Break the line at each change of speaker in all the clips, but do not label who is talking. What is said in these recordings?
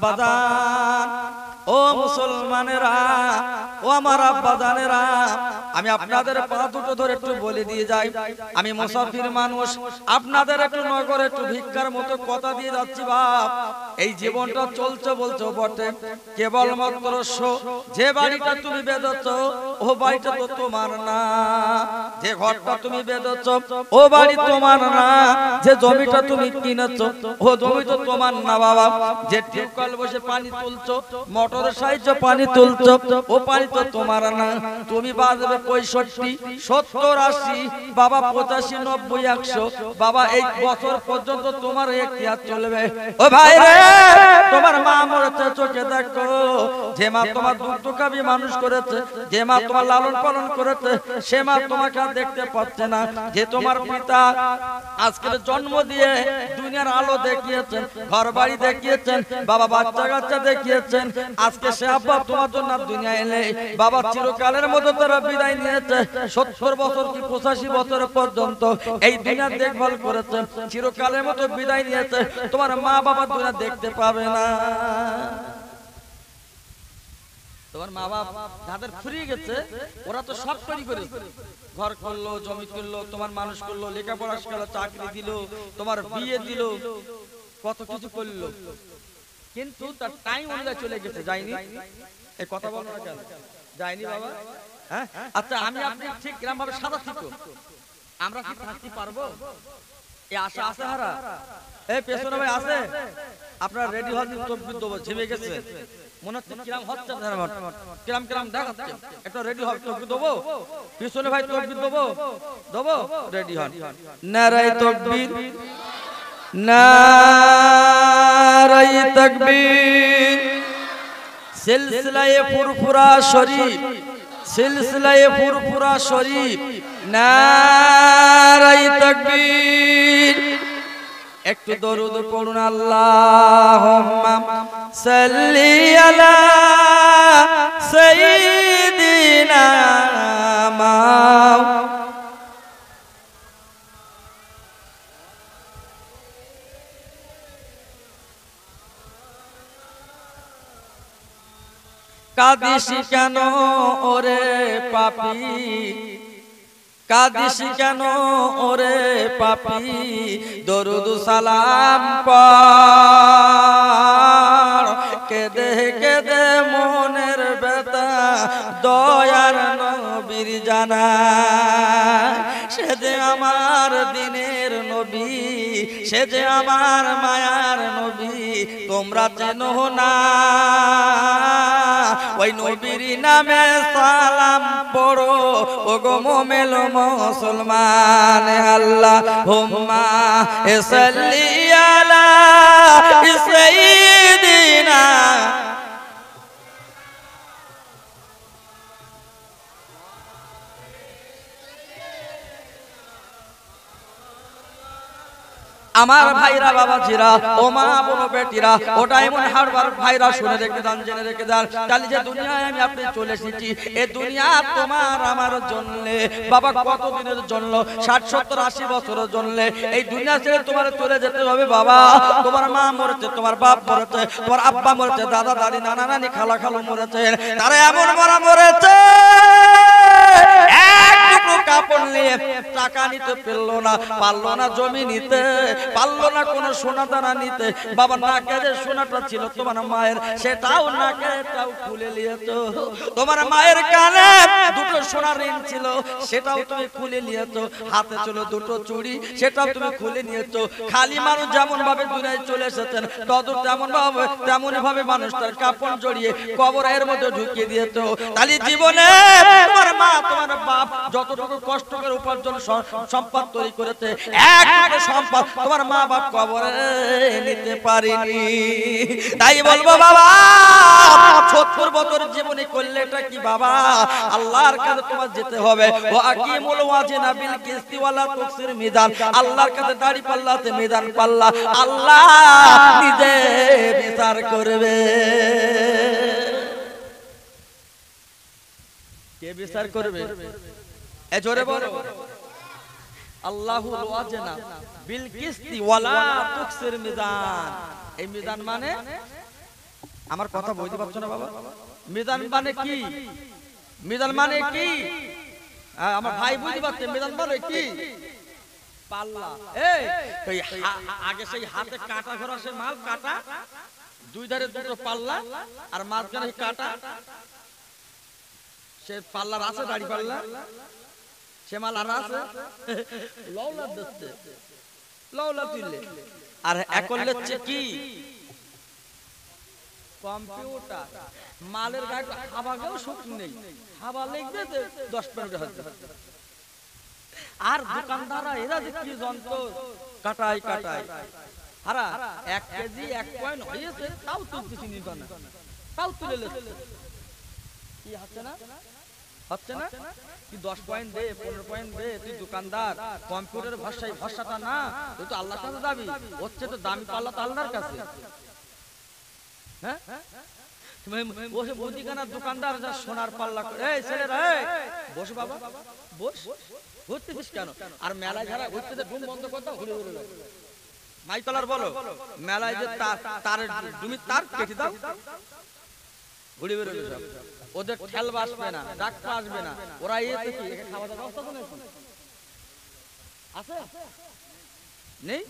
আব্বাজান ও মুসলমানেরা, ও আমার আব্বাজানেরা, আমি আপনাদের পা দুটো ধরে একটু বলে দিয়ে যাই, আমি মুসাফির মানুষ, আপনাদের একটু নগরে একটু ভিক্ষার মতো কথা দিয়ে যাচ্ছি বাপ। এই জীবনটা চলছে বলছো বটে, কেবলমাত্র যে বাড়িটা তুমি বেঁধেছ ও বাড়িটা তো তোমার না, যে ঘরটা তুমি বেঁধেছ ও বাড়ি তোমার না, যে জমিটা তুমি কিনেছ ও জমি তো তোমার না বাবা, যে টিউবওয়েল বসে পানি তুলছো, মোটরের সাহায্যে পানি তুলছো, ও পানি তো তোমার না। তুমি বাজবে 65, 70, 80 বাবা, 85, 90, 100 বাবা, এই বছর পর্যন্ত তোমার এখতিয়ার চলবে। ও ভাই রে, তোমার মা মরেছে চোখে দেখো, যে মা তোমার দুধ খাবি মানুষ করেছে, যে মা তোমার লালন পালন করেছে, সে মা তোমাকে দেখতে পাচ্ছে না। যে তোমার পিতা আজকে জন্ম দিয়ে দুনিয়ার আলো দেখিয়েছেন, ঘর বাড়ি দেখিয়েছেন বাবা, বাচ্চা কাচ্চা দেখিয়েছেন, আজকে সে আব্বা তোমার জন্য দুনিয়া এলে বাবা চিরকালের মতো তারা বিদায় নিয়েছে। 70 বছর কি 85 বছর পর্যন্ত এই দুনিয়া দেখভাল করেছে, চিরকালের মতো বিদায় নিয়েছে। তোমার মা বাবা দুনিয়া দেখতে পাবে না। তোমার মা বাবা যাদের ফুরিয়ে গেছে ওরা তো সব তৈরি করেছে, ঘর করলো, জমি করলো, তোমার মানুষ করলো, লেখাপড়া শিখালো, চাকরি দিল, তোমার বিয়ে দিল, কত কিছু করলো, কিন্তু তার টাইম অনুযায়ী চলে গেছে, যায়নি। এই কথা বলো না কেন? যায়নি বাবা। হ্যাঁ, আচ্ছা আমি আপনি ঠিক কিরকম ভাবে সাদা থাকো, আমরা কি থাকতে পারবো? এই আশা আছে হারা, এই পেছনে ভাই আছে, আপনারা রেডি হন, তকবীর দেবো, ঝিমে গেছে মনে হচ্ছে কিরকম হচ্ছে, কিরকম কিরকম দেখাচ্ছে, একটা রেডি হবে, তকবীর দেবো, পিছনে ভাই তকবীর দেবো, দেবো, রেডি হন। নারায়ে তাকবীর, নারায়ে তাকবীর। সিলসিলায়ে ফুরফুরা শরীফ, সিলসিলায়ে ফুরফুরা শরীফ, নারায়ে তাকবীর। একটু দরুদ পড়ুন, আল্লাহুম্মা সাল্লি আলা সাইয়্যিদিনা কাদিস কেন ওরে পাপী, কাদিস কেন ওরে পাপী, দরুদ সালাম পড়, কেঁদে কেঁদে মনের ব্যথা দয়ার নবীর জানা, সে যে আমার দিনের নবী, সে যে আমার মায়ার নবী, তোমরা চেনো না, ওই নবীর নামে সালাম পড়ো ও গো মোমেল মুসলমান। আল্লাহুম্মা সাল্লি আলা সাইয়্যিদিনা। আমার ভাইরা বাবাজিরা, ও মা বলো বেটিরা, ওটাই মনে হারবার ভাইরা শুনে রেখে দান, জেনে রেখে দান, কাল যে দুনিয়ায় আমি আপনি চলে এসেছি, এই দুনিয়া তোমার আমার জন্য বাবা, কত দিনের জন্য? 60, 70, 80 বছরের জন্য এই দুনিয়া ছেড়ে তোমার চলে যেতে হবে বাবা। তোমার মা মরেছে, তোমার বাপ মরেছে, তোমার আব্বা মরেছে, দাদা দাদি, নানা নানি, খালা খালু মরেছে, তারা এমন মারা মরেছে কাপড় নিয়ে টাকা নিতে পারলো না, পারলো না জমি নিতে, পারলো না কোন সোনা দানা নিতে বাবা, নাকে যে সোনাটা ছিল তোমার মায়ের, সেটাও নাকেটাও খুলে নিয়েছো। তোমার মায়ের কানে দুটো সোনার রিং ছিল, সেটাও তুমি খুলে নিয়েছো। হাতে ছিল দুটো চুড়ি, সেটাও তুমি খুলে নিয়েছো। খালি মানুষ যেমন ভাবে দুনিয়ায় চলে এসেছেন, তেমনই ভাবে মানুষ তার কাপড় জড়িয়ে কবরের মধ্যে ঢুকিয়ে দিয়েছো। তাহলে জীবনে তোমার মা তোমার বাপ যতটুকু কষ্ট করে উপার্জন সম্পদ তৈরি করেছে, এক সম্পদ তোমার মা বাপ কবরে নিতে পারেনি। তাই বলবো বাবা, 70 বছর জীবনে করলে এটা কি বাবা? আল্লাহর কাছে তোমার যেতে হবে। ও আকিমুল ওয়াজিনা বিল কিসতি ওয়ালা তুকসির মিজান। আল্লাহর কাছে দাড়ি পাল্লাতে মিজান পাল্লা, আল্লাহ নিজে বিচার করবে। কে বিচার করবে? এ জোরে বলো, আল্লাহুল ওয়াজিনা বিল কিসতি ওয়ালা তুকসির মিজান। এই মিজান মানে আমার কথা বুঝতে পারছো না বাবা? মিজান মানে কি? মিজান মানে কি? আমার ভাই বুঝতে পারছে মিজান মানে কি? পাল্লা। এই আগে সেই হাতে কাটা ঘোরা সে মাল কাটা, দুই ধারে দুটো পাল্লা আর মাঝখানে কাটা, সে পাল্লার আছে দাড়ি পাল্লা, সে মাল আর আছে লওলা দিচ্ছে, লওলা তুললে। আর এখন লেচ্ছে কি? কম্পিউটার। মালের গায়ে হাওয়া গেও শক্তি নেই, হাওয়া লাগবে 10 মিনিট হচ্ছে। আর দোকানদাররা এরা যে কি যন্ত্র কাটাই কাটাই, হারা 1 কেজি 1 পয়েন্ট হয়েছে তাও তুলতেছি নিত না, তাও তুলে লেছে। কি হচ্ছে না? হচ্ছে না? তুই 10 পয়েন্ট দে, 15 পয়েন্ট দে, তুই দোকানদার। কম্পিউটারের ভাষায় ভাষাটা না, তুই তো আল্লাহর কাছে যাবি। হচ্ছে তো দামি পাল্লা তো আল্লাহর কাছে। হ্যাঁ, তুমি বসে মুদিখানার দোকানদার যা সোনার পাল্লা করে, এই ছেলেরা বস বাবা বস, ঘুরতেছিস কেন? আর মেলায় যারা ঘুরতে ঘুম বন্ধ করতে ঘুরে ঘুরে মাইতলার বলো মেলায় যে তারের তুমি তার কেটে দাও, ঘুরে ঘুরে সব। ওদের ঠেলবা আসবে না, ডাক্তার আসবে না, ওরা এতে কি খাওয়া দাওয়ার ব্যবস্থা তো আছে নেই?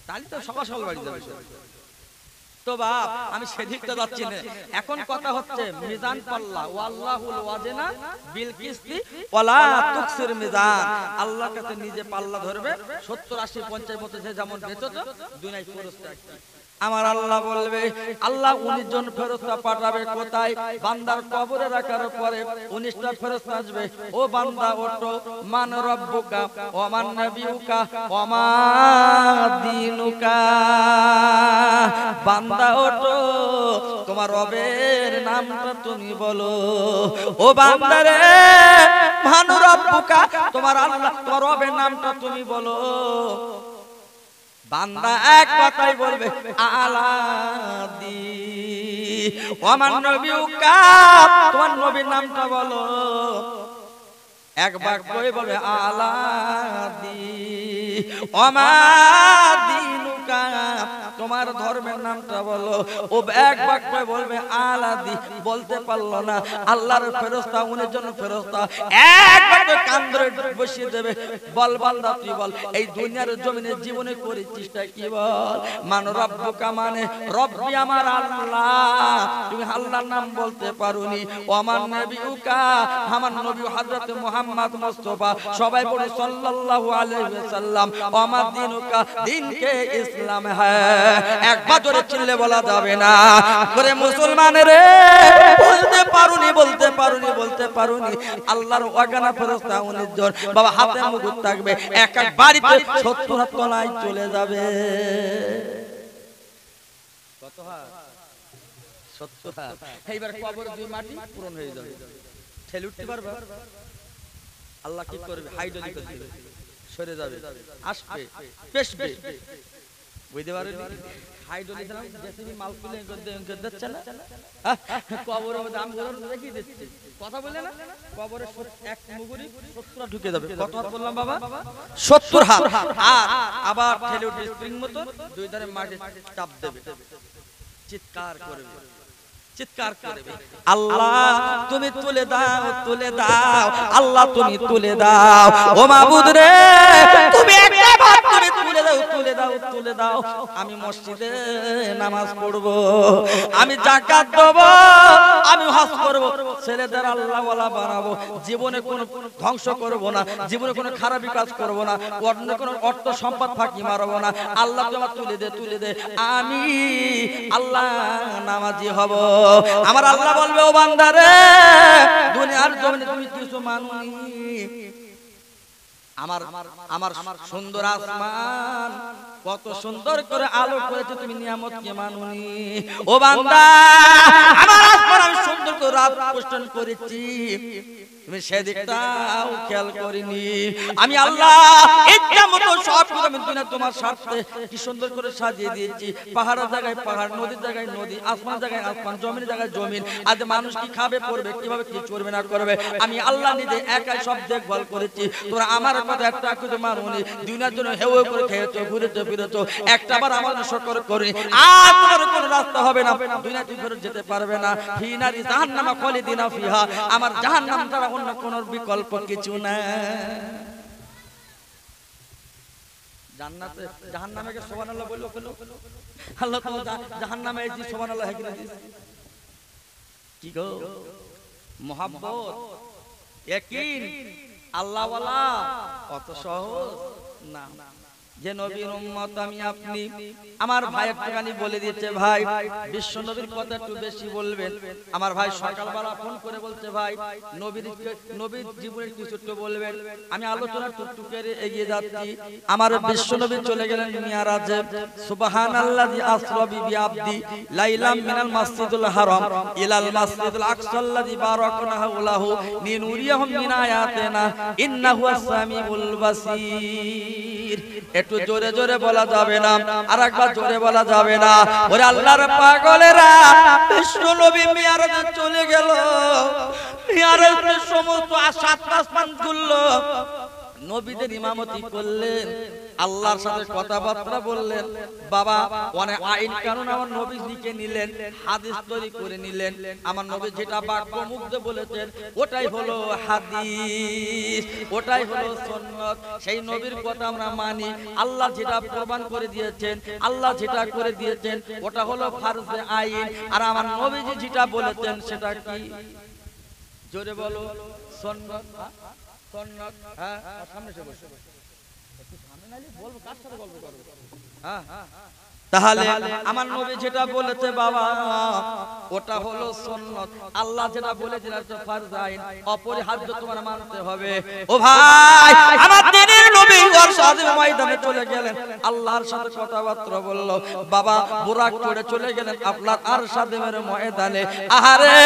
তাহলে তো সকাল সকাল বাড়ি যাবে। তো বাপ আমি সেদিকটা যাচ্ছি না, এখন কথা হচ্ছে মিজান পাল্লা। ওয়াল্লাহুল ওয়াজনা বিল কিসতি ওয়ালা তুকসির মিজান। আল্লাহর কাছে নিজে পাল্লা ধরবে, 70 80 50 বছর যে যেমন বেঁচেছো দুনিয়ায় পুরস্কার। আমার আল্লাহ বলবে, আল্লাহ 19 জন ফেরেশতা পাঠাবে কোথায়? বান্দার কবরে রাখার পরে 19টা ফেরেশতা আসবে, ও বান্দা ওঠো, মান রব্বুকা ওয়া মান নাবিয়ুকা ওয়া মা দীনুকা। বান্দা ওঠো, তোমার রবের নামটা তুমি বলো। ও বান্দা রে, মান রব্বুকা, তোমার আল্লাহ তোমার রবের নামটা তুমি বলো। বান্দা এক কথাই বলবে আলাদি। ওমান নবিয়ুকা, তোমার নবীর নামটা বলো। এক বাক্যই বলবে আলাদি। ওমা দীনুকা, তোমার ধর্মের নামটা বলো। ও এক বাক্যই বলবে আলাদি, বলতে পারলো না। আল্লাহর ফেরেশতা 19 জন ফেরেশতা এক বাক্যে কান ধরে বসিয়ে দেবে, বল বান্দা তুই বল, এই দুনিয়ার জমিনে জীবনে করেছিসটা কি বল? মান রব্বুকা, মানে রব্বি আমার আল্লাহ। তুমি আল্লাহর নাম বলতে পারোনি। ওমান নবিয়ুকা, আমার নবী হযরত মুহাম্মদ মুস্তাফা, সবাই বলে সাল্লাল্লাহু আলাইহি ওয়াসাল্লাম। ওমা দীনুকা, দিন কে ইসলাম হ্যায়। একবার জোরে চিল্লে বলা যাবে না করে মুসলমান রে, বলতে পারুনি বলতে পারুনি বলতে পারুনি। আল্লাহর অগানা ফেরেশতা 19 জন বাবা হাতে মুকুট থাকবে, এক এক বাড়িতে 70 হাত তলায় চলে যাবে। কত হাত? 70 হাত। এইবার কবর দুই মাটি পূরণ হয়ে যাবে, ঠেলে উঠতে পারবে? আল্লাহ কি করবে? হাইড্রোলিক করে দিবে, সরে যাবে, আসবে, পেশবে। বুঝতে পারলি? হাইড্রোলিক নাম জেসিবি মাল তুলে দিচ্ছে না, কবরের মধ্যে আমি ধরে দেখিয়ে দিচ্ছি, কথা বলে না, কবরে এক মুগুরি 70 ঢুকে যাবে। কত হাত বললাম বাবা? 70 হাত। আর আবার ঠেলে উঠে স্প্রিং মতো দুই ধারে মাটি চাপ দেবে, চিৎকার করবে, চিৎকার করবে, আল্লাহ তুমি তুলে দাও, তুলে দাও, আল্লাহ তুমি তুলে দাও। ও মাবুদ রে, তুমি একটা ভাত তুমি তুলে দাও, তুলে দাও, তুলে দাও। আমি মসজিদে নামাজ পড়ব, আমি যাকাত দেব, আমি হজ করব, ছেলেদের আল্লাহ ওয়ালা বানাবো, জীবনে কোনো ধ্বংস করব না, জীবনে কোনো খারাপি কাজ করব না, অন্য কোনো অর্থ সম্পদ ফাঁকি মারব না। আল্লাহ তোমার তুলে দে, তুলে দে, আমি আল্লাহ নামাজি হব। আমার আল্লাহ বলবে, ও বান্দা রে, দুনিয়ার জমিনে তুমি কিছু মানুনি, আমার আমার সুন্দর আসমান কত সুন্দর করে আলো করেছে, তুমি নিয়ামত কে মানুনি। ও বান্দা, আমার আসমান আমি সুন্দর করে রাত পোষণ করেছি, তুমি সেদিকটাও খেয়াল করিনি। আমি আল্লাহ ইচ্ছা মতো সব কিছু আমি দুনিয়া তোমার স্বার্থে কি সুন্দর করে সাজিয়ে দিয়েছি। পাহাড়ের জায়গায় পাহাড়, নদীর জায়গায় নদী, আসমান জায়গায় আসমান, জমির জায়গায় জমিন। আজ মানুষ কি খাবে পড়বে কিভাবে কি করবে না করবে আমি আল্লাহ নিজে একাই সব দেখভাল করেছি। তোমরা আমার কথা একটা কিছু মানুনি, দুনিয়ার জন্য হেউ হেউ করে খেয়েছো, ঘুরেছো ফিরেছো, একটাবার আমার শুকর করিনি। আর তোমার কোনো রাস্তা হবে না, দুনিয়া তুই ফেরত যেতে পারবে না। ফিনারি জাহান্নামা খালিদিনা ফিহা, আমার জাহান্নাম ছাড়া অন্য কোনো বিকল্প কিছু না। জান্নাতে জাহান্নামে কে সুবহানাল্লাহ বললো আল্লাহ তো জাহান্নামে এই সুবহানাল্লাহ হে কিনা কি গো মোহাব্বত ইয়াকিন আল্লাহ ওয়ালা কত সহজ না। যে নবীর উম্মত আমি আপনি, আমার ভাই একটুখানি বলে দিচ্ছে ভাই বিশ্ব নবীর কথা একটু বেশি বলবেন। আমার ভাই সকালবেলা ফোন করে বলছে ভাই নবীর জীবনের কিছু একটু বলবেন। আমি আলোচনা টুকটুক করে এগিয়ে যাচ্ছি। আমার বিশ্ব নবী চলে গেলেন মিরাজে। সুবহানাল্লাযী আসরা বিআবদি লাইলাম মিনাল মাসজিদুল হারাম ইলাল মাসজিদুল আকসাল্লাযী বারাকনা হাওলাহু লিনুরিয়াহুম মিন আয়াতিনা ইন্নাহু আস-সামিউল বাসীর। একটু জোরে জোরে বলা যাবে না, আর একবার জোরে বলা যাবে না। ওরে আল্লাহর পাগলেরা, বিশ্ব নবী মিরাজে চলে গেল। মিরাজে সমস্ত সাত আসমান খুললো, নবীদের ইমামতি করলেন, আল্লাহর সাথে কথাবার্তা বললেন। বাবা অনেক আইন কানুন আমার নবী লিখে নিলেন, হাদিস তৈরি করে নিলেন। আমার নবী যেটা বাক্য মুগ্ধ বলেছেন ওটাই হলো হাদিস, ওটাই হলো সুন্নাত। সেই নবীর কথা আমরা মানি। আল্লাহ যেটা প্রমাণ করে দিয়েছেন, আল্লাহ যেটা করে দিয়েছেন ওটা হলো ফরজে আইন। আর আমার নবীজি যেটা বলেছেন সেটা কি? জোরে বলো। সুন্নাত। সুন্নাত। হ্যাঁ, সামনে এসে বসো। একটু সামনে নাইলে বলবো, কার সাথে গল্প করব? হ্যাঁ, তাহলে আমার নবী যেটা বলেছে বাবা ওটা হলো সুন্নাত। আল্লাহ যেটা বলেছেন এটা ফরজ আইন, অপরিহার্য তোমার মানতে হবে। ও ভাই, আমার দ্বীনের নবী ওর সাথে ময়দানে চলে গেলেন, আল্লাহর সাথে কথাবার্তা বলল। বাবা বুরাক চড়ে চলে গেলেন আপনার আর সাথে ময়দানে। আহারে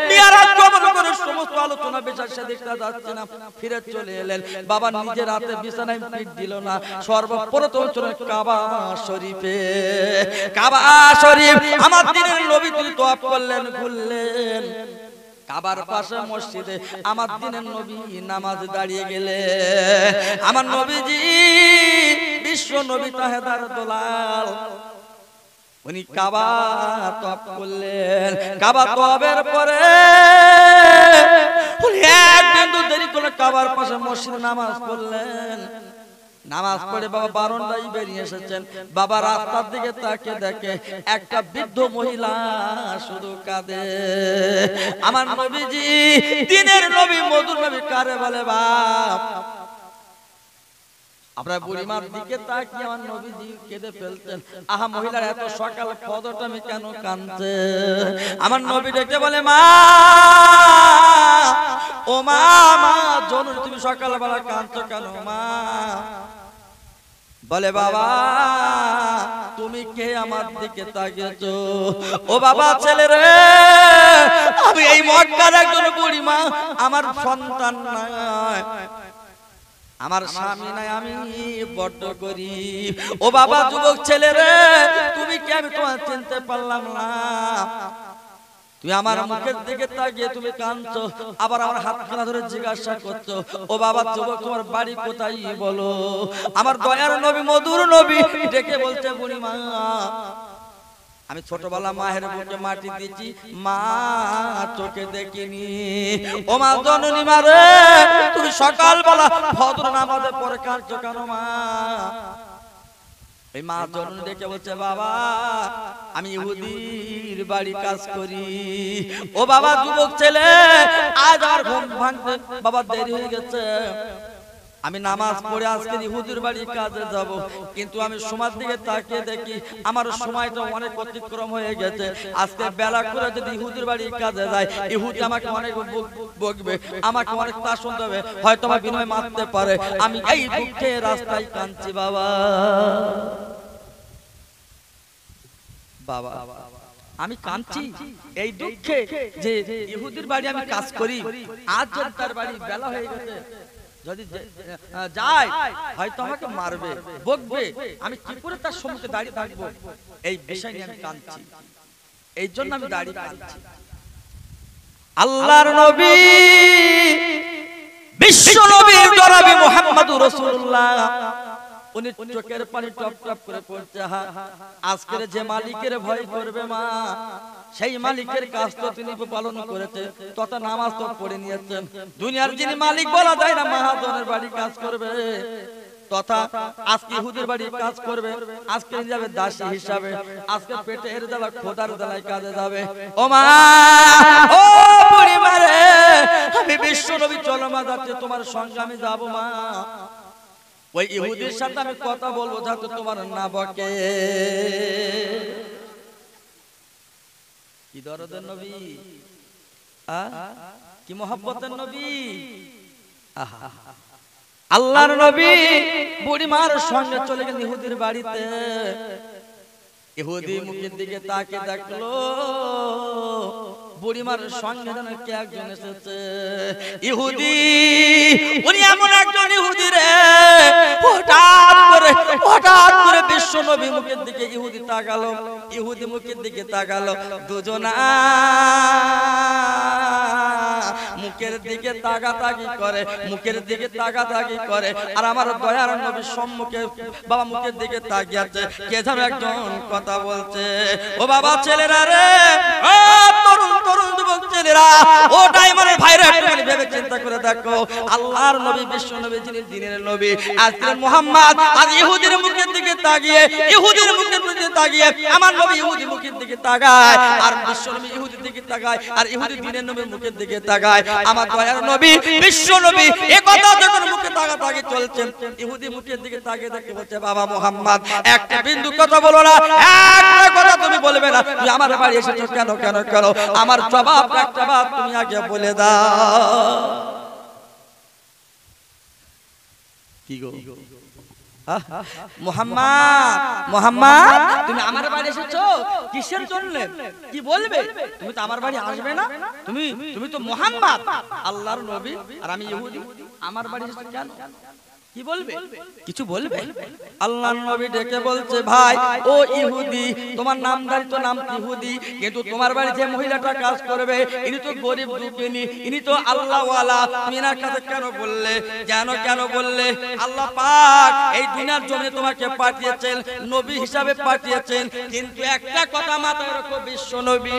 মিরাজ কবর করে সমস্ত আলোচনা বিচার সেদিকটা যাচ্ছে না, ফিরে চলে এলেন। বাবা নিজের রাতে বিছানায় পিঠ দিল না, সর্বপ্রথম চলে কাবা শরীফে। কাবা শরীফ আমার দ্বীনের নবী তিনি তওয়াফ করলেন, ঘুরলেন। কাবার পাশে মসজিদে আমার দ্বীনের নবী নামাজ দাঁড়িয়ে গেলেন। আমার নবীজি বিশ্ব নবী তাহেদার দোলাল, উনি কাবা তওয়াফ করলেন। কাবা তওয়াফের পরে উনি এক বিন্দু দেরি করে কাবার পাশে মসজিদে নামাজ পড়লেন। নামাজ পড়ে বাবা বারান্দায় বেরিয়ে এসেছেন। বাবা রাস্তার দিকে তাকিয়ে দেখে একটা বৃদ্ধ মহিলা শুধু কাঁদে। আমার নবীজি দ্বীনের নবী মধুর নবী কারে বলে বাপ? আপনার বুড়িমার দিকে তাকিয়ে আমার নবীজি কেঁদে ফেলতেন। আহা মহিলার এত সকাল ফজরটা আমি কেন কাঁদছে? আমার নবী ডেকে বলে মা, ও মা, মা জননী তুমি সকালবেলা কাঁদছো কেন মা? বলে বাবা তুমি কে আমার দিকে তাকিয়েছো? ও বাবা ছেলে রে, আমি এই মক্কার একজন বুড়িমা, আমার সন্তান নাই, আমার স্বামী নাই, আমি বড্ড গরীব। ও বাবা যুবক ছেলে রে, তুমি কে? আমি তোমার চিনতে পারলাম না। তুমি আমার মুখের দিকে তাকিয়ে তুমি কাঁদছো, আবার আমার হাতখানা ধরে জিজ্ঞাসা করছো ও বাবা যুবক তোমার বাড়ি কোথায় বলো? আমার দয়ার নবী মধুর নবী ডেকে বলছে বুড়িমা আমি ছোটবেলা মায়ের বুকে মাটি দিয়েছি, মা চোখে দেখিনি। ও মা জননী মারে, তুমি সকালবেলা ফজর নামাজে পড়ে কাঁদছো কেন মা? এই মা জননী দেখে বলছে বাবা আমি ইহুদির বাড়ি কাজ করি। ও বাবা যুবক ছেলে, আজ আর ঘুম ভাঙতে বাবা দেরি হয়ে গেছে, আমি নামাজ পড়ে আজকে ইহুদির বাড়ি কাজে যাব, কিন্তু আমি সময়ের দিকে তাকিয়ে দেখি আমার সময়টা অনেক অতিক্রম হয়ে গেছে। আজকে বেলা করে যদি ইহুদির বাড়ি কাজে যায়, ইহুদি আমাকে অনেক বকবে, আমাকে অনেক শাসন দেবে, হয়তো আমার বিনয় মারতে পারে। আমি এই দুঃখে রাস্তায় কাঁদছি বাবা। বাবা আমি কাঁদছি এই দুঃখে যে ইহুদির বাড়ি আমি কাজ করি, আজ যদি তার বাড়ি বেলা হয়ে গেছে, যদি যায় হয়তো আমাকে মারবে, বকবে, আমি কি করে তার সম্মুখে দাঁড়িয়ে থাকবো, এই বিষয় নিয়ে আমি কাঁদছি, এই জন্য আমি দাঁড়িয়ে কাঁদছি। আল্লাহর নবী বিশ্ব নবীর জনাবে মুহাম্মদুর রাসূলুল্লাহ, উনি চোখের পানি টপ টপ করে পড়ছে। আজকের যে মালিকের ভয় করবে মা, সেই মালিকের কাজ তো তিনি পালন করেছে, তথা নামাজ তো পড়ে নিয়েছেন। দুনিয়ার যিনি মালিক বলা যায় না, মহাজনের বাড়ি কাজ করবে, তথা আজকে ইহুদির বাড়ি কাজ করবে, আজকে যাবে দাসী হিসাবে, আজকে পেটের জ্বালা খোদার জ্বালায় কাজে যাবে। ও মা, ও পরিবারে, আমি বিশ্ব নবী চলো মা, যাচ্ছে তোমার সঙ্গে আমি যাবো মা, ওই ইহুদির সাথে আমি কথা বলবো যাতে তোমার না বকে। কি দরদের নবী, কি মহব্বতের নবী। আল্লাহর নবী বুড়িমার সঙ্গে চলে গেলেন ইহুদির বাড়িতে। ইহুদি মুখের দিকে তাকে দেখলো, বুড়িমার সঙ্গে যেন কে একজন এসেছে। ইহুদি, উনি এমন একজন ইহুদি রে, হঠাৎ করে বিশ্ব নবী মুখের দিকে ইহুদি তাকালো, ইহুদি মুখের দিকে তাকালো, দুজনা মুখের দিকে তাকাতাকি করে, মুখের দিকে তাকাতাকি করে। আর আমার দয়ার নবীর সম্মুখে বাবা মুখের দিকে তাকিয়ে আছে, কে যেন একজন কথা বলছে। ও বাবা ছেলেরা রে, ও তরুণ তরুণ যুবক ছেলেরা, ও ডায়মন্ডের ভাইরা, একটু ভেবে চিন্তা করে দেখো, আল্লাহর নবী বিশ্ব নবী যিনি দিনের নবী, আজকের মুহাম্মদ আর ইহুদির মুখের দিকে তাকিয়ে, ইহুদির মুখের দিকে তাকিয়ে, আমার নবী ইহুদি মুখের দিকে তাকায়, আর বিশ্ব নবী ইহুদির দিকে তাকায়, আর ইহুদি দিনের নবীর মুখের দিকে তাকায়। আমার দয়ার নবী বিশ্ব নবী এই কথা যখন মুখে তাকাতাকি চলছেন, ইহুদি মুখের দিকে তাকিয়ে দেখে বলছে, বাবা মুহাম্মদ একটা বিন্দু কথা বলো না, একটা কথা তুমি বলবে না, তুমি আমার বাড়ি এসেছো কেন কেন কেন, আমার জবাব একটা বাত তুমি আগে বলে দাও। কি গো মুহাম্মদ, মুহাম্মদ তুমি আমার বাড়ি এসেছো কিসের জন্য, কি বলবে? তুমি তো আমার বাড়ি আসবে না, তুমি তো মুহাম্মদ আল্লাহর নবী, আর আমি ইহুদি, আমার বাড়ি এসেছো কেন, কি বলবে? কিছু বলবে? আল্লাহর নবী ডেকে বলছে, ভাই ও ইহুদি, তোমার নামদারি তো নাম ইহুদি, কিন্তু তোমার বাড়ি যে মহিলাটা কাজ করবে, ইনি তো গরিব দুঃখিনী, ইনি তো আল্লাহ ওয়ালা, তুমি এনার কাছে কেন বললে, কেন বললে? আল্লাহ পাক এই দুনিয়ার জমিনে তোমাকে পাঠিয়েছেন, নবী হিসাবে পাঠিয়েছেন, কিন্তু একটা কথা মাথায় রাখো বিশ্ব নবী,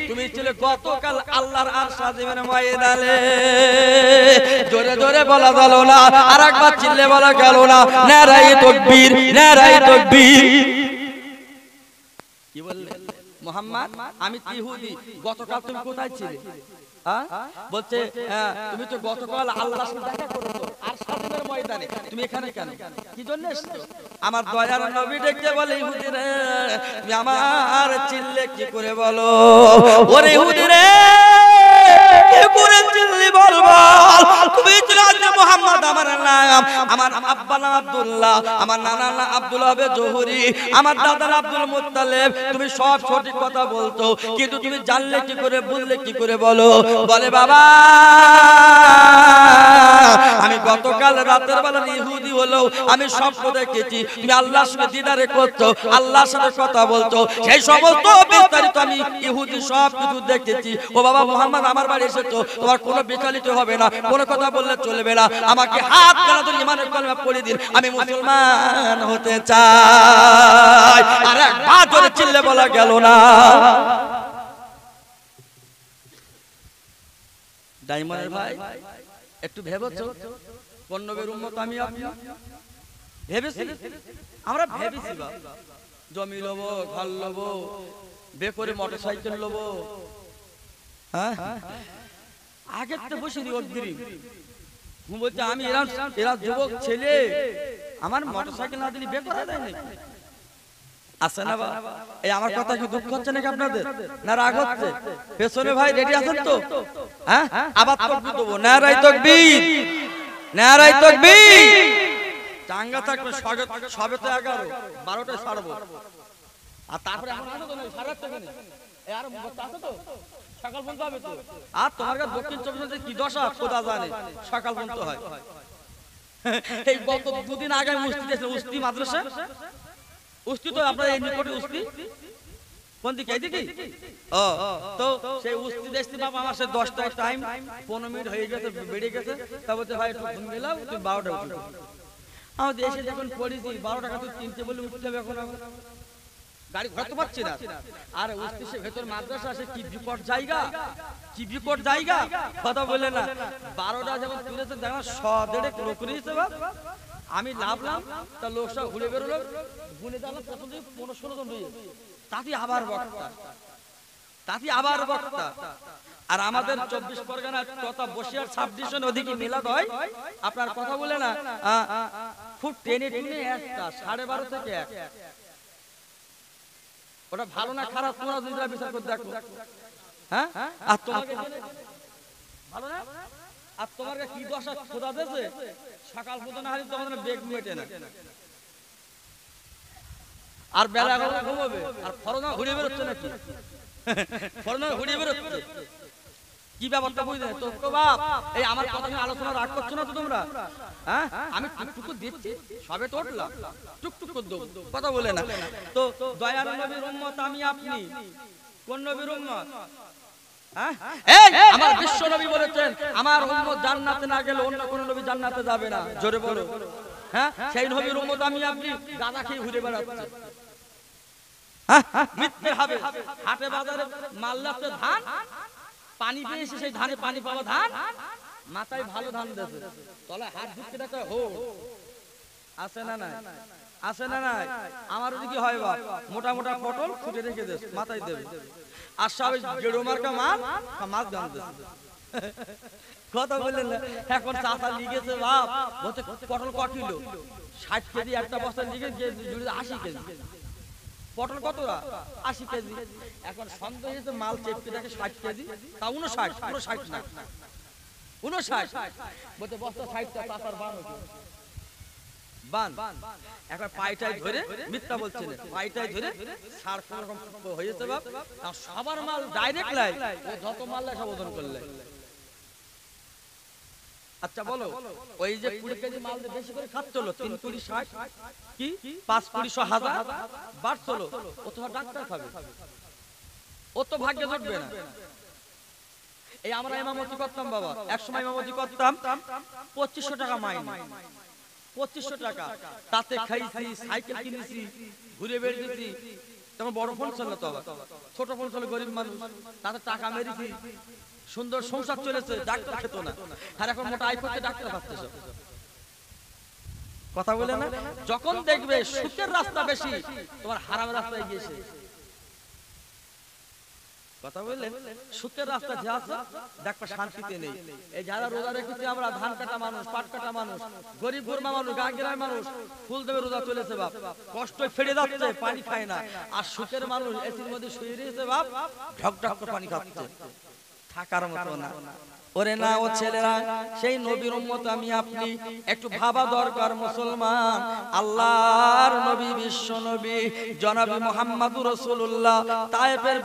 তুমি ছিলে গতকাল আল্লাহর আরশ আজিমের ময়দানে। জোরে জোরে বলা গেল না, আর একবার চিল্লে বলা গেল না, নারায়ে তাকবীর, নারায়ে তাকবীর। কি বললে? মুহাম্মদ আমি ইহুদি, গতকাল তুমি কোথায় ছিলে? বলছে তুমি তো গতকাল আল্লাহর সাথে দেখা করেছো আরশ আজিমের ময়দানে, তুমি এখানে কেন, কি জন্য এসেছো? আমার দয়ার নবী ডেকে বলে, ইহুদি রে তুমি আমার চিল্লে কি করে বলো, ওরে ইহুদি রে কি করে চিল্লি বলবো, তুমি জানো মুহাম্মদ আমার নাম, আমার আব্বা নাম আব্দুল্লাহ, আমার নানা নাম আব্দুল ওয়াহাব জোহরি, আমার দাদা আব্দুল মুত্তালিব, তুমি সব সঠিক কথা বলতো, কিন্তু তুমি জানলে কি করে, বললে কি করে বলো? বলে বাবা আমি গতকাল রাতের বেলা ইহুদি হলো, আমি স্বপ্ন দেখেছি তুমি আল্লাহর সাথে দিদারে করছো, আল্লাহর সাথে কথা বলছো, সেই সমস্ত বিস্তারিত আমি ইহুদি সব কিছু দেখেছি। ও বাবা মুহাম্মদ আমার বাড়ি এসেছো, তোমার কোনো বিচলিত হবে না, কোনো কথা বললে চলবে না, আমাকে হাত কানা ধরে ইমানের কলমা পড়ে দিন, আমি মুসলমান হতে চাই। আর একবার জোরে চিল্লে বলা গেল না। ডায়মন্ডের ভাই একটু ভেবেছো, কোন নবীর উম্মত আমি আপনি? ভেবেছি, আমরা ভেবেছি জমি লবো, ঘর লবো, বে করে মোটরসাইকেল লবো, হ্যাঁ আগের তো বসে অগ্রি বলছে আমি এরা যুবক ছেলে, আমার মোটরসাইকেল না দিলে বে করা যায় না। আছে না বাবা? এই আমার কথা কি দুঃখ হচ্ছে নাকি আপনাদের, না রাগ হচ্ছে? পেছনে ভাই রেডি আছেন তো? হ্যাঁ আবার তাকবীর দেবো, নারায়ে তাকবীর, নারায়ে তাকবীর। চাঙ্গা থাকবে, সবে তো 11, 12টায় ছাড়বো। আর তারপরে এখন আসো তো না সারা রাত থেকে এই আর বক্তা আছে তো সকাল পর্যন্ত হবে তো। আর তোমার কাছে দক্ষিণ চব্বিশ ঘন্টা কি দশা খোদা জানে, সকাল পর্যন্ত হয়। এই গত দুদিন আগে আমি উস্তি দিয়েছিলাম, উস্তি মাদ্রাসা উস্তি তো আপনার এই নিকটে উস্তি কোন দিকে এইদিকে? ও তো সেই উস্তি দেখছি বাবা আমার সে 10টার টাইম 15 মিনিট হয়ে গেছে বেড়ে গেছে, তা বলতে ভাই একটু ঘুম গেলাম তুই 12টা উঠে। আমি দেশে যখন পড়েছি 12 টাকা তুই কিনতে বলে উঠতে হবে, এখন গাড়ি ঘোরাতে পারছি না। আর উস্তি সে ভেতর মাদ্রাসা আছে কি বিকট জায়গা, কি বিকট জায়গা কথা বলে না। 12টা যখন তুলেছে দেখো 100-150 লোক রয়েছে বাপ। আমি লাভলাম তা লোক সব ঘুরে বেরোলো, গুনে দেখলাম প্রথম দিকে 15-16 জন রয়েছে, তাতে আবার বক্তা, তাতে আবার বক্তা। আর আমাদের 24 পরগনা তথা বসিরহাট সাব ডিভিশন ওদিকে মিলাদ হয়, আপনার কথা বলে না খুব টেনে টেনে একটা 12:30 থেকে 1। ওটা ভালো না খারাপ তোমরা দুইটা বিচার করে দেখো। হ্যাঁ আর তোমাকে ভালো না, আর তোমার কি দশা খোদা দেছে, সকাল পর্যন্ত না হলে তোমাদের বেগ মেটে না। আর বেলা 11টা ঘুমাবে, আর ফরনা ঘুরে বেরোচ্ছে নাকি, ফরনা ঘুরে বেরোচ্ছে কি ব্যাপারটা বুঝলে তো বাপ? এই আমার কথা নিয়ে আলোচনা রাগ করছো না তো তোমরা? হ্যাঁ আমি টুকটুক দিচ্ছি, সবে তো উঠলাম, টুকটুক করে দেবো কথা বলে না। তো দয়ার নবীর উম্মত আমি আপনি, কোন নবীর উম্মত? আমার বিশ্ব নবী বলেছেন আমার উম্মত জান্নাতে না গেলে অন্য কোন নবী জান্নাতে যাবে না, জোরে বলো। হ্যাঁ সেই নবীর উম্মত আমি আপনি গাঁদা খেয়ে ঘুরে বেড়াচ্ছে। মিথ্যে হবে, হাটে বাজারে মাল্লাতে ধান পানি পেয়েছে, সেই ধানে পানি পাওয়া ধান মাথায় ভালো ধান দেছে, তলায় হাত ঢুকতে দেখা হো আছে না নাই, আছে না নাই? আমার ওদিকে হয় বাপ মোটা মোটা পটল ফুটে রেখে দেশ মাথায় দেবে, আর সব গেড়ো মার্কা মাছ ধান দেছে কথা বললেন না। এখন চাষা লিখেছে বাপ বলছে পটল ক কিলো, 60 কেজি একটা বস্তা লিখে 80 কেজি পটল, কতটা 80 কেজি। এখন সন্দেহ হয়েছে মাল চেপকে দেখে 60 কেজি, তা 59 না 59 বলতে বস্তা 60টা চাষার বান এখন পাইটাই ধরে মিথ্যা বলছে না, পাইটাই ধরে সার কোন রকম হয়েছে বাপ। সবার মাল ডাইরেক্ট লাই, ও যত মাল লাই সব ওজন করলে। আচ্ছা বলো ওই যে 20 কেজি মাল বেশি করে খাচ্ছিল 3 কুড়ি 60 কি 5 কুড়ি 1000 বাড়ছিল, ও তো ডাক্তার খাবে, ও তো ভাগ্যে জুটবে না। এই আমরা ইমামতি করতাম বাবা, এক সময় ইমামতি করতাম 2500 টাকা মাইনে, 2500 টাকা, তাতে খাইছি সাইকেল কিনেছি ঘুরে বেড়েছি। তখন বড় ফোন ছিল তো, ছোট ফোন ছিল গরিব মানুষ, তাতে টাকা মেরেছি, সুন্দর সংসার চলেছে, ডাক্তার খেত না। আর এখন মোটা আইফোনে ডাক্তার খাচ্ছে সব কথা বলে না। যখন দেখবে সুখের রাস্তা বেশি, তোমার হারামের রাস্তায় গিয়েছে কথা বললেন। সুখের রাস্তা যে আছে দেখবা শান্তিতে নেই। এই যারা রোজা রেখেছে আমরা ধান কাটা মানুষ, পাট কাটা মানুষ, গরিব গুরমা মানুষ, গ্রামের মানুষ ফুল দেবে রোজা চলেছে বাপ, কষ্ট ফেড়ে যাচ্ছে, পানি খায় না। আর সুখের মানুষ এসির মধ্যে শুয়ে রয়েছে বাপ, ঢক ঢক করে পানি খাচ্ছে, থাকার মতো না। ওরে না ও ছেলেরা, সেই নবীর উম্মত আমি আপনি একটু ভাবা দরকার মুসলমান। আল্লাহর নবী বিশ্ব নবী জনাবে মুহাম্মদুর রাসূলুল্লাহ তায়েফের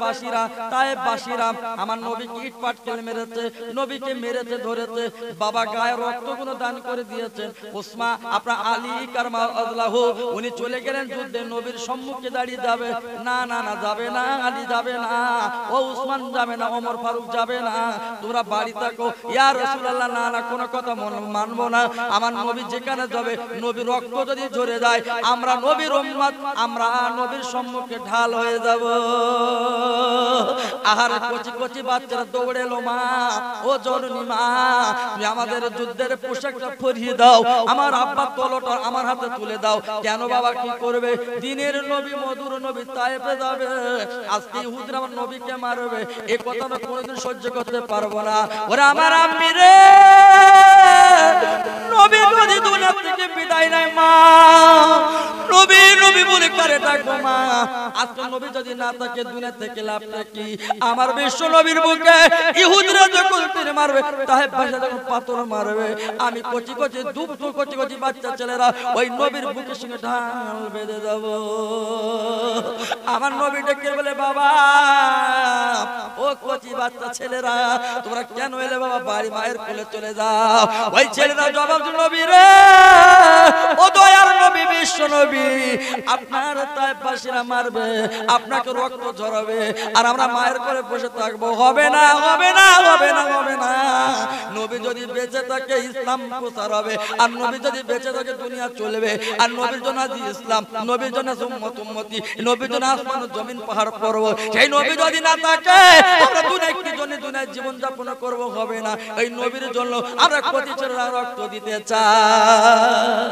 বাসীরা আমার নবীকে ইট পাটকেল মেরেছে, নবীকে মেরেছে ধরেছে, বাবা গায়ে রক্তগুলো দান করে দিয়েছেন। উসমান আপনার আলী কারমাল্লাহু উনি চলে গেলেন যুদ্ধে, নবীর সম্মুখে দাঁড়িয়ে যাবে না না না যাবে না, আলী যাবে না, ও উসমান যাবে না, ওমর ফারুক যাবে না, তোমরা বাড়ি থাকো। ইয়া রাসূলুল্লাহ না না কোনো কথা মানবো না, আমার নবী যেখানে যাবে নবীর রক্ত যদি ঝরে যায় আমরা নবীর উম্মত, আমরা নবীর সম্মুখে ঢাল হয়ে যাব। আহার কচি কচি বাচ্চারা দৌড়ে এলো, মা ও জননী মা তুমি আমাদের যুদ্ধের পোশাকটা পরিয়ে দাও, আমার আব্বার তলোটা আমার হাতে তুলে দাও। কেন বাবা কি করবে? দিনের নবী মধুর নবী তায়েফে যাবে, আজকে ইহুদিরা আমার নবীকে মারবে, এই কথাটা কোনোদিন সহ্য করতে পারবো না। ওরা আমার আম্মি রে নবী যদি দুনিয়া থেকে বিদায় নেয় মা, নবী নবী বলে করে ডাকবো মা। আজকে নবী যদি না থাকে দুনিয়া থেকে লাভটা কি? আমার বিশ্ব নবীর বুকে ইহুদিরা যখন তীর মারবে, তাহেব ভাষা যখন পাথর মারবে, আমি কচি কচি দুটো কচি কচি বাচ্চা ছেলেরা ওই নবীর বুকের সঙ্গে ঢাল বেঁধে যাব। আমার নবী ডেকে বলে বাবা, ও কচি বাচ্চা ছেলেরা তোমরা কেন এলে বাবা? বাড়ি মায়ের কোলে চলে যাও। ওই ছেলেরা জবাব দিল নবী রে, ও দয়ার নবী বিশ্ব নবী, আপনার তায়েফবাসীরা মারবে, আপনাকে রক্ত ঝরাবে, আর আমরা মায়ের কোলে বসে থাকবো। হবে না, হবে না, হবে না, হবে না। নবী যদি বেঁচে থাকে ইসলাম প্রচার হবে, আর নবী যদি বেঁচে থাকে দুনিয়া চলবে। আর নবীর জন্য ইসলাম, নবীর জন্য উম্মত উম্মতি, নবীর জন্য আসমান জমিন পাহাড় পর্বত। সেই নবী যদি না থাকে আমরা দুনিয়ায় কি জন্য দুনিয়ায় জীবন যাপন করব? হবে না। এই নবীর জন্য আমরা প্রতি ছেলেরা রক্ত দিতে চাই।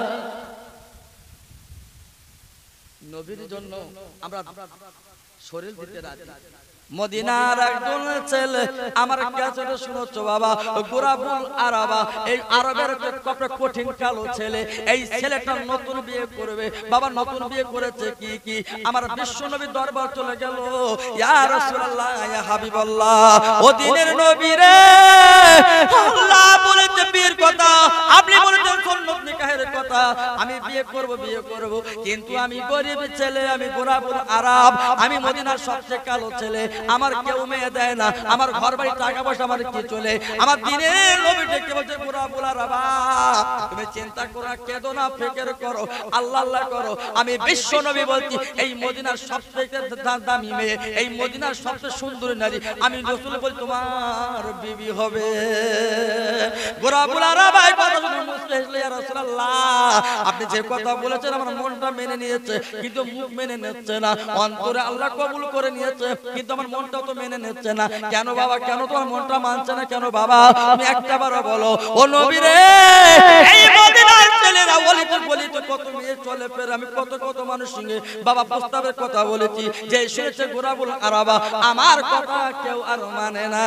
নবীর জন্য আমরা শরীর দিতে রাজি। মদিনার একজন ছেলে আমার কাছে শুনছো বাবা, গোরাবুল আরাবা, এই আরবের একটা কঠিন কালো ছেলে। এই ছেলেটা নতুন বিয়ে করবে বাবা, নতুন বিয়ে করেছে কি কি? আমার বিশ্ব নবীর দরবার চলে গেল। ইয়া রাসূলুল্লাহ, ইয়া হাবিবাল্লাহ, ও দিনের নবী রে, আল্লাহ বলেছে বিয়ের কথা, আপনি বলেছেন সুন্নত নিকাহের কথা। আমি বিয়ে করব, বিয়ে করব, কিন্তু আমি গরিব ছেলে, আমি গোরাবুল আরব, আমি মদিনার সবচেয়ে কালো ছেলে, আমার কেউ মেয়ে দেয় না, আমার ঘর বাড়ি টাকা পয়সা আমার কি চলে? আমার দিনের নবী ডেকে বলছে গোরাবুল আরব, তুমি চিন্তা করো না, কেঁদো না, ফিকির করো, আল্লাহ আল্লাহ করো। আমি বিশ্ব নবী বলছি, এই মদিনার সবচেয়ে দামি মেয়ে, এই মদিনার সবচেয়ে সুন্দর নারী, আমি রাসূল বলি তোমার বিবি হবে। গোরাবুল আরব এই কথা শুনে মুসকে হাসলে, ইয়া রাসূলুল্লাহ, আপনি যে কথা বলেছেন আমার মনটা মেনে নিয়েছে, কিন্তু মুখ মেনে নিচ্ছে না। অন্তরে আল্লাহ কবুল করে নিয়েছে, কিন্তু আমার মনটা তো মেনে নিচ্ছে না। কেন বাবা, কেন তোমার মনটা মানছে না কেন বাবা? তুমি একটাবার বলো। ও নবী রে, এই মদিনার ছেলেরা বলিতে বলিতে কত মেয়ে চলে ফেরে, আমি কত কত মানুষ সঙ্গে বাবা প্রস্তাবের কথা বলেছি, যে শুনেছে গোরাবুল আরবা, আমার কথা কেউ আর মানে না।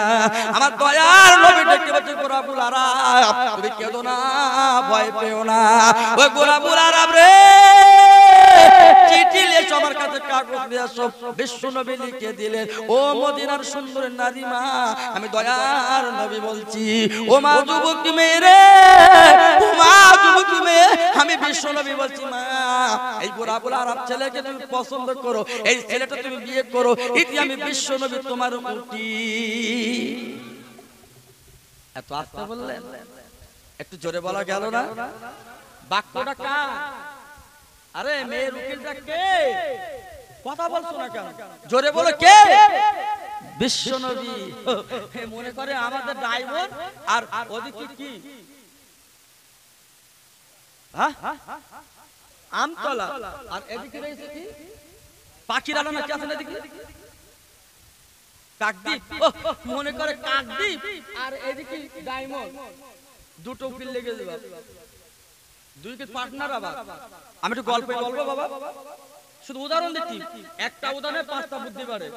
আমার দয়ার নবী ডেকে বলছে গোরাবুল আরব, তুমি কেঁদো না, ভয় পেও না। ওই গোরাবুল আরব রে, চিঠি লিখে আমার কাছে কাগজ দিয়ে সব বিশ্ব নবী লিখে দিলেন। ও মদিনার সুন্দর নারী মা, আমি দয়ার নবী বলছি, ও মা যুবক মেরে, ও মা যুবক মেয়ে, আমি বিশ্ব নবী বলছি মা, এই গোরাবুল আরব ছেলেকে তুমি পছন্দ করো, এই ছেলেটা তুমি বিয়ে করো, এটি আমি বিশ্ব নবী তোমার উটি। এত আস্তে বললেন, একটু জোরে বলা গেল না? বাক্যটা কার? আরে মেয়ের উকিলটা কে? কথা বলছো না কেন? জোরে বলো কে? বিশ্ব নবী। মনে করে আমাদের ড্রাইভার, আর ওদিকে কি আমতলা, আর এদিকে রয়েছে কি পাখির আলো, না কি আছে না এদিকে কাকদ্বীপ। মনে করে কাকদ্বীপ আর এদিকে ডায়মন্ড, দুটো উকিল লেগে যাবে, দুই কে পার্টনার। আবার আমি একটু গল্প বলবো বাবা, শুধু উদাহরণ দিচ্ছি, একটা উদাহরণে পাঁচটা বুদ্ধি বাড়ে।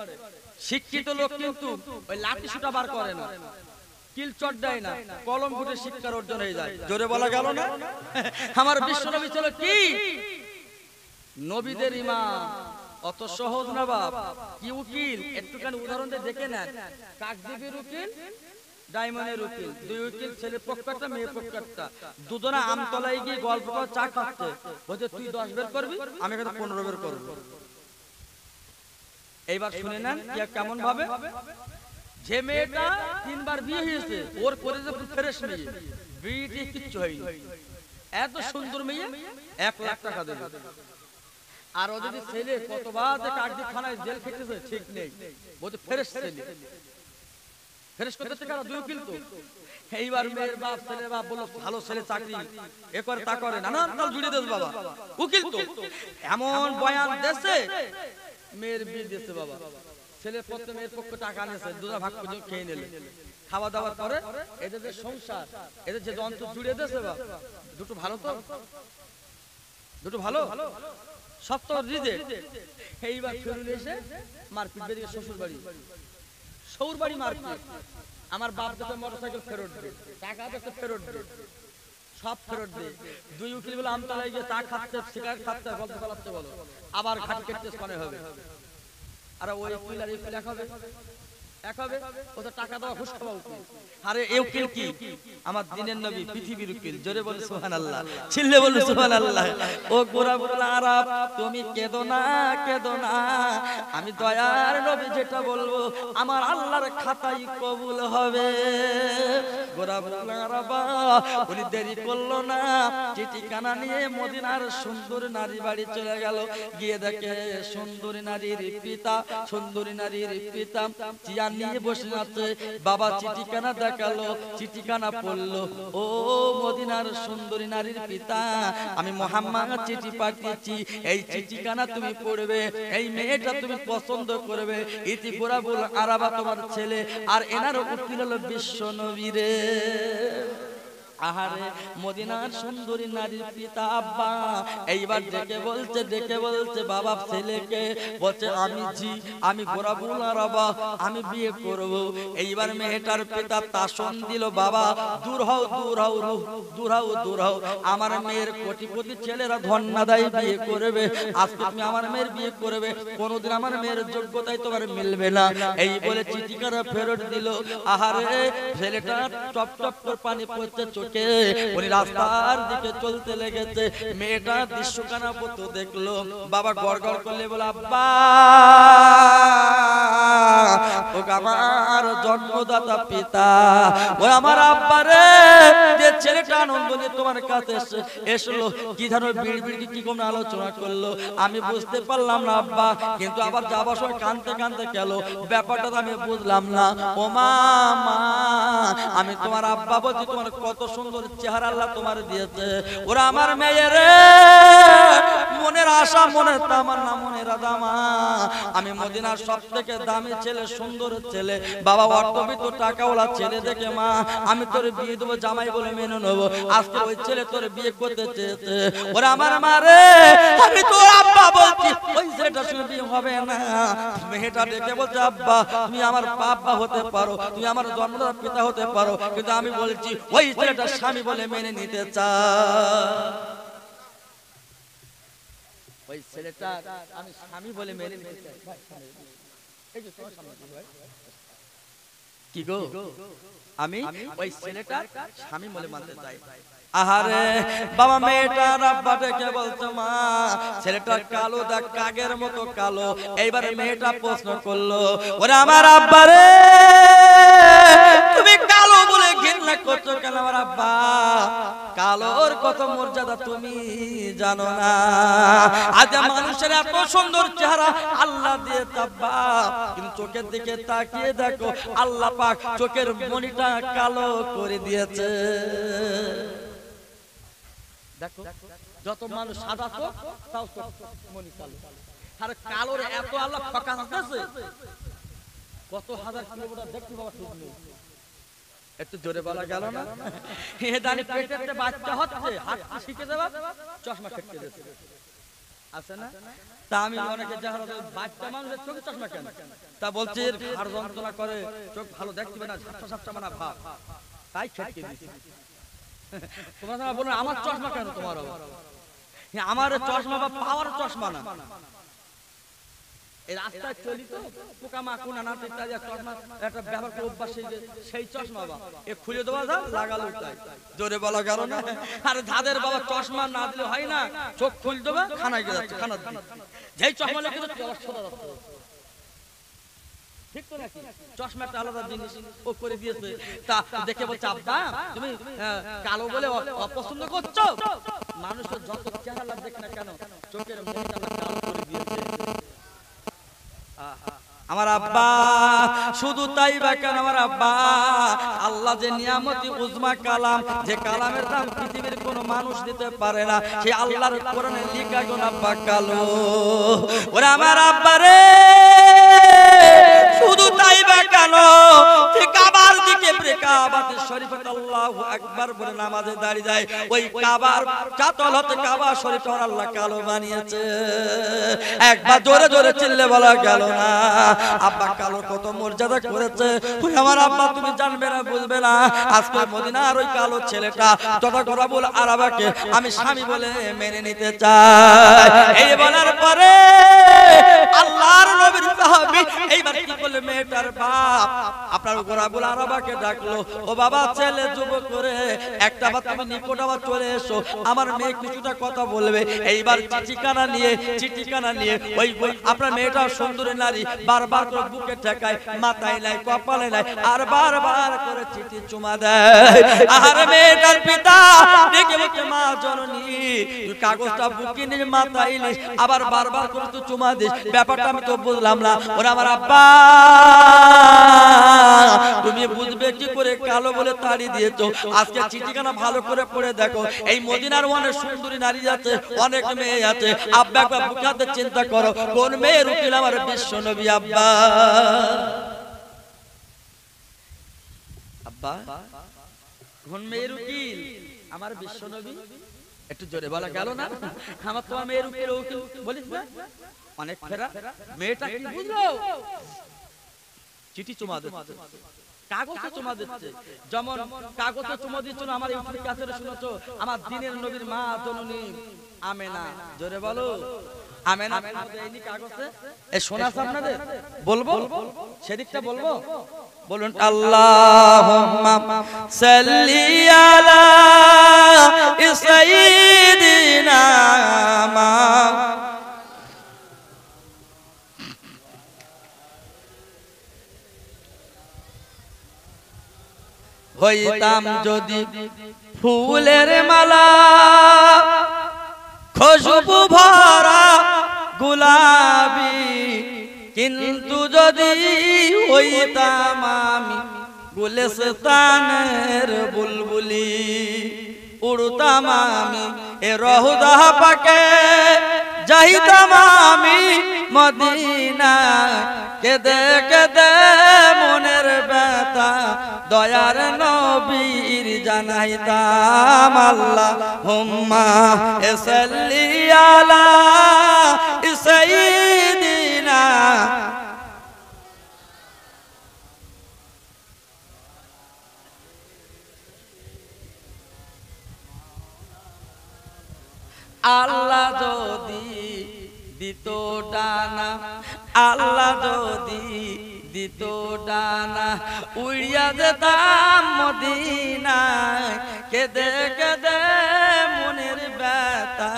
শিক্ষিত লোক কিন্তু ওই লাঠি সুটা বার করে না, কিল চট দেয় না, কলম ফুটে শিক্ষার অর্জন হয়ে যায়। জোরে বলা গেল না? আমার বিশ্ব নবী ছিল কি নবীদের ইমাম। অত সহজ না বাপ। কি উকিল একটুখানি উদাহরণ দিয়ে দেখে নেন। কাকদ্বীপের উকিল, ডায়মন্ডের উকিল, দুই উকিল, ছেলে পক্ষটা মেয়ে পক্ষটা, দুজনে আমতলায় গিয়ে গল্প করে চা খাচ্ছে। বলছে তুই 10 বের করবি, আমি কিন্তু 15 বের করবো। এইবার শুনে নেন কেমন ভাবে। যে মেয়েটা 3 বার বিয়ে হয়েছে, ওর করে যে ফ্রেশ মেয়ে, বিয়েটি কিচ্ছু হয়নি, এত সুন্দর মেয়ে 1 লাখ টাকা দেবে। আর ও যদি ছেলে কতবার কাকদ্বীপ থানায় জেল খেটেছে ঠিক নেই, বলছে ফ্রেশ ছেলে, ফ্রেশ করতে টাকা দুই উকিল তো। এইবার মেয়ের বাপ ছেলে বাপ বলল ভালো ছেলে চাকরি এ করে তা করে, না না তাল জুড়ে দেস বাবা, উকিল তো এমন বয়ান দেশে মেয়ের বিয়ে দিয়েছে বাবা। ছেলে পক্ষে মেয়ের পক্ষ টাকা আনেছে, দুটা ভাগ করে খেয়ে নিলে, খাওয়া দাওয়ার পরে এদের যে সংসার, এদের যে যন্ত্র জুড়ে দিয়েছে বাবা, দুটো ভালো তো, দুটো ভালো, সব তো রিজেক্ট। এইবার ফিরুন এসে মারপিট, বেরিয়ে শ্বশুর বাড়ি, শ্বশুর বাড়ি মারপিট। আমার বাপ যাতে মোটরসাইকেল ফেরত দে, টাকা যাতে ফেরত দে, সব ফেরত দে। দুই উকিল বলে আমতলায় গিয়ে চা খাচ্ছে, সিগারেট খাচ্ছে, গল্প চালাচ্ছে, বলো আবার ঘাট কেটে মনে হবে। আর ওই উকিল আর এই উকিল এক হবে? এক হবে? ও তো টাকা দেওয়া ঘুষ খাওয়া উকিল। আরে এই উকিল কি? আমার দিনের নবী, পৃথিবীর উকিল। জোরে বলে সুবহানাল্লাহ, চিল্লে বলে সুবহানাল্লাহ। ও গোরা গোরা আরব, তুমি কেঁদো না, কেঁদো না, আমি দয়ার নবী যেটা বলবো আমার আল্লাহর খাতায় কবুল হবে। গোরা গোরা আরব উনি দেরি করলো না, চিঠি কানা নিয়ে মদিনার সুন্দর নারী বাড়ি চলে গেল। গিয়ে দেখে সুন্দরী নারীর পিতা, সুন্দরী নারীর পিতা চিয়ার নিয়ে বসে আছে। বাবা চিঠিখানা দেখালো, চিঠিখানা পড়লো। ও মদিনার সুন্দরী নারীর পিতা, আমি মুহাম্মদ চিঠি পাঠিয়েছি, এই চিঠিখানা তুমি পড়বে, এই মেয়েটা তুমি পছন্দ করবে। ইতি গোরাবুল আরাবা তোমার ছেলে, আর এনার উকিল হলো বিশ্ব নবী রে। আহারে মদিনার সুন্দরী নারীর পিতা আব্বা এইবার ডেকে বলছে বাবা ছেলেকে বলছে আমি জি, আমি গোরাবুল আরাবা, আমি বিয়ে করব। এইবার মেয়েটার পিতা তাসন দিল, বাবা দূর হও, দূর হও, দূর হও, দূর হও, আমার মেয়ের কোটিপতি ছেলেরা ধন্যাদায় বিয়ে করবে, আজকে তুমি আমার মেয়ের বিয়ে করবে, কোনোদিন আমার মেয়ের যোগ্যতায় তোমার মিলবে না। এই বলে চিঠিখানা ফেরত দিল। আহারে ছেলেটা টপ টপ করে পানি পড়ছে চোখে। উনি রাস্তার দিকে চলতে লেগেছে, মেয়েটা দৃশ্যখানা পত্র দেখলো। বাবা গড় গড় করলে বলে আব্বা, ও আমার জন্মদাতা পিতা, ও আমার আব্বা রে, যে ছেলেটা আনন্দ নিয়ে তোমার কাছে এসলো, কি জানো বিড় বিড় কি কোন আলোচনা করলো আমি বুঝতে পারলাম না আব্বা, কিন্তু আবার যাবার সময় কানতে কানতে গেল, ব্যাপারটা তো আমি বুঝলাম না। ও মা, আমি তোমার আব্বা বলছি, তোমার কত সুন্দর চেহারা আল্লাহ তোমার দিয়েছে, ওরা আমার মেয়ে রে, মনের আশা, মনের তামান্না, মনের আদামা, আমি মদিনার সব থেকে দামি ছেলে, সুন্দর ছেলে, বাবা অর্থবিত্ত টাকাওয়ালা ছেলে দেখে মা আমি তোর বিয়ে দেবো, জামাই বলে মেনে নেবো। আজকে ওই ছেলে তোর বিয়ে করতে চেয়েছে, ওরা আমার মা রে, আমি তোর আব্বা বলছি ওই ছেলেটার সঙ্গে বিয়ে হবে না। মেয়েটা ডেকে বলছে আব্বা তুমি আমার আব্বা হতে পারো, তুমি আমার জন্মদাতা পিতা হতে পারো, কিন্তু আমি বলছি ওই ছেলেটার স্বামী বলে মেনে নিতে চাই, ওই ছেলেটা আমি স্বামী বলে মেনে নিতে চাই। এই যে তোমার সামনে কি গো, আমি ওই ছেলেটার স্বামী বলে মানতে চাই। আহারে বাবা মেয়েটার আব্বা ডেকে বলছে মা ছেলেটার কালো দাগ কাগের মতো কালো। এইবারে মেয়েটা প্রশ্ন করলো, ওরে আমার আব্বা রে, তুমি কালো বলে ঘৃণা করছো কেন? আমার আব্বা কালোর কত মর্যাদা তুমি জানো না? আজ মানুষের এত সুন্দর চেহারা আল্লাহ দিয়ে আব্বা, কিন্তু চোখের দিকে তাকিয়ে দেখো আল্লাহ পাক চোখের মণিটা কালো করে দিয়েছে। দেখো যত মানুষ সাদা চোখ, তাও চোখ মনি কালো, আর কালোর এত আল্লাহ ফাঁকা আছে, কত হাজার কিলোমিটার দেখতে পাওয়া ঠিক নেই। একটু জোরে বলা গেল না? এদানি পেটেতে বাচ্চা হচ্ছে, হাঁটতে শিখে দেবা, চশমা কেটে দিচ্ছে, আছে না? তা আমি অনেকে যারা বাচ্চা মানুষের চোখে চশমা কেন, তা বলছে হাড় যন্ত্রণা করে, চোখ ভালো দেখতে না, ঝাপসা ঝাপসা মানা ভাব, তাই খেটকে দিচ্ছে। তোমরা বলো আমার চশমা কেন তোমার? আমার চশমা বা পাওয়ার চশমা না, এই রাস্তায় চলি তো পোকামাকড় নানা ইত্যাদি চশমা একটা ব্যবহার করে অভ্যাস, সেই চশমা বা এ খুলে দেওয়া যায়, লাগালো তাই। জোরে বলা গেল না? আর যাদের বাবা চশমা না দিলে হয় না, চোখ খুলে দেবে, খানায় গিয়ে যাচ্ছে, খানা যেই চশমা লেগে ঠিক তো নাকি? চশমা একটা আলাদা জিনিস ও করে দিয়েছে। তা দেখে বলছে আব্বা তুমি কালো বলে অপছন্দ করছো? মানুষের যত চেহারা দেখে না কেন, চোখের মনিটা কালো করে দিয়েছে। আমার আব্বা শুধু তাই বা কেন, আমার আব্বা আল্লাহ যে নিয়ামতি উজমা কালাম, যে কালামের দাম পৃথিবীর কোনো মানুষ দিতে পারে না, সেই আল্লাহর কোরআনে লেখা গুণ আব্বা কালো। ওরে আমার আব্বা রে, শুধু তাই বা কেন, কাবার দিকে কাবাতে শরীফে আল্লাহু আকবার বলে নামাজে দাঁড়িয়ে যায়, ওই কাবার চাতল হতে কাবা শরীফ আল্লাহ কালো বানিয়েছে। একবার জোরে জোরে চিল্লে বলা গেল না। আব্বা কালো কত মর্যাদা করেছে, আমার আব্বা তুমি জানবে না বুঝবে না। আজকে মদিনার ওই কালো ছেলেটা তথাকথিত আরবাকে আমি স্বামী বলে মেনে নিতে চাই। এই বলার পরে আল্লাহর নবীর সাহাবী এইবার কি করলে, মেয়েটার বাপ আপনার গোরাবুল আরবাকে ডাকলো, ও বাবা ছেলে যুবক করে একটা বার তুমি নিকট আবার চলে এসো, আমার মেয়ে কিছুটা কথা বলবে। এইবার চিঠিখানা নিয়ে ওই আপনার মেয়েটা সুন্দরী নারী বারবার করে বুকে ঠেকায়, মাথায় নাই, কপালে নাই, আর বারবার করে চিঠি চুমা দেয়। আর মেয়েটার পিতা ডেকে বলছে, মা জননী তুই কাগজটা বুকে নিয়ে মাথায় নিস, আবার বারবার করে তুই চুমা দিস, ব্যাপারটা আমি তো বুঝলাম না। ওরা আমার আব্বা তুমি বুঝবে কি করে, কালো বলে তাড়ি দিয়েছো। আজকে চিঠিখানা ভালো করে পড়ে দেখো, এই মদিনার অনেক সুন্দরী নারী আছে, অনেক মেয়ে আছে। আব্বা একবার বুকে হাতে চিন্তা করো, কোন মেয়ের উকিল আমার বিশ্ব নবী। আব্বা আব্বা কোন মেয়ের উকিল আমার বিশ্ব নবী? একটু জোরে বলা গেল না? আমার তোমার মেয়ের উকিল বলিস না, অনেক ফেরা। মেয়েটা কি বুঝলো, চিঠি চুমা দিচ্ছে, কাগজে চুমা দিচ্ছে। যেমন কাগজে চুমা দিচ্ছিল আমার ইউটিউব কাছে শুনেছো, আমার দিনের নবীর মা জননী আমেনা, জোরে বলো আমেনা দেয়নি কাগজে। এই শোনাস আপনাদের বলবো, সেদিকটা বলবো, বলুন আল্লাহুম্মা সাল্লি আলা সাইয়্যিদিনা মা। হইতাম যদি ফুলের মালা, খুশবু ভরা গোলাপি, কিন্তু যদি হইতাম আমি গুলিস্তানের বুলবুলি, উড়তাম আমি এ রওজা পাকে, যাইতাম আমি মদিনা, কেঁদে কেঁদে মনের ব্যথা দয়ার নবীর জানাইতাম। আল্লাহুম্মা সাল্লি আলা সাইয়্যিদিনা। আল্লাহ যদি দিত ডানা, আল্লাহ যদি দিত ডানা, উড়িয়া যেতাম মদিনায়, কেঁদে কেঁদে মনের ব্যথা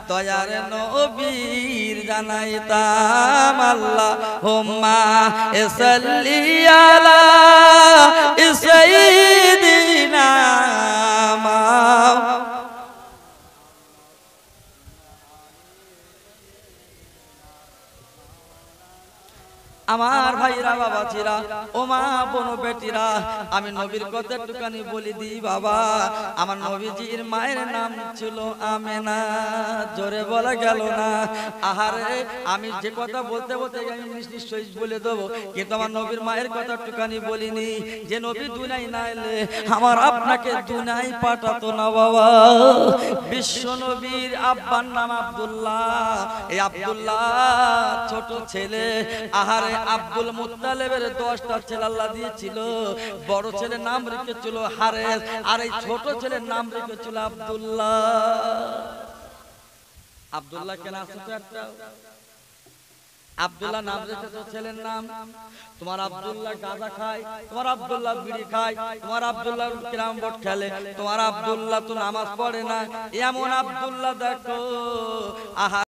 দয়ার নবীর জানাইতাম। আল্লাহুম্মা সাল্লি আলা সাইয়্যিদিনা মা। আমার ভাইরা বাবাজিরা, ও মা বোন বেটিরা, আমি নবীর কথা একটুখানি বলি দিই বাবা। আমার নবীজির মায়ের নাম ছিল আমেনা, জোরে বলা গেল না। আহারে আমি যে কথা বলতে বলতে আমি নিশ্চয়ই বলে দেবো, কিন্তু আমার নবীর মায়ের কথা একটুখানি বলিনি। যে নবী দুনিয়ায় না এলে আমার আপনাকে দুনিয়ায় পাঠাতো না বাবা। বিশ্ব নবীর আব্বার নাম আব্দুল্লাহ। এই আব্দুল্লাহ ছোট ছেলে। আহারে আব্দুল মুত্তালিবের 10টা ছেলে আল্লাহ দিয়েছিল। বড় ছেলের নাম রেখেছিল হারেস, আর এই ছোট ছেলের নাম রেখেছিল আব্দুল্লাহ। আব্দুল্লাহ কেন আছে তো একটা আব্দুল্লাহ নাম রেখেছো ছেলের নাম। তোমার আব্দুল্লাহ গাঁজা খায়, তোমার আব্দুল্লাহ বিড়ি খায়, তোমার আব্দুল্লাহ ক্যারাম বোর্ড খেলে, তোমার আব্দুল্লাহ তো নামাজ পড়ে না। এমন আব্দুল্লাহ দেখো আহা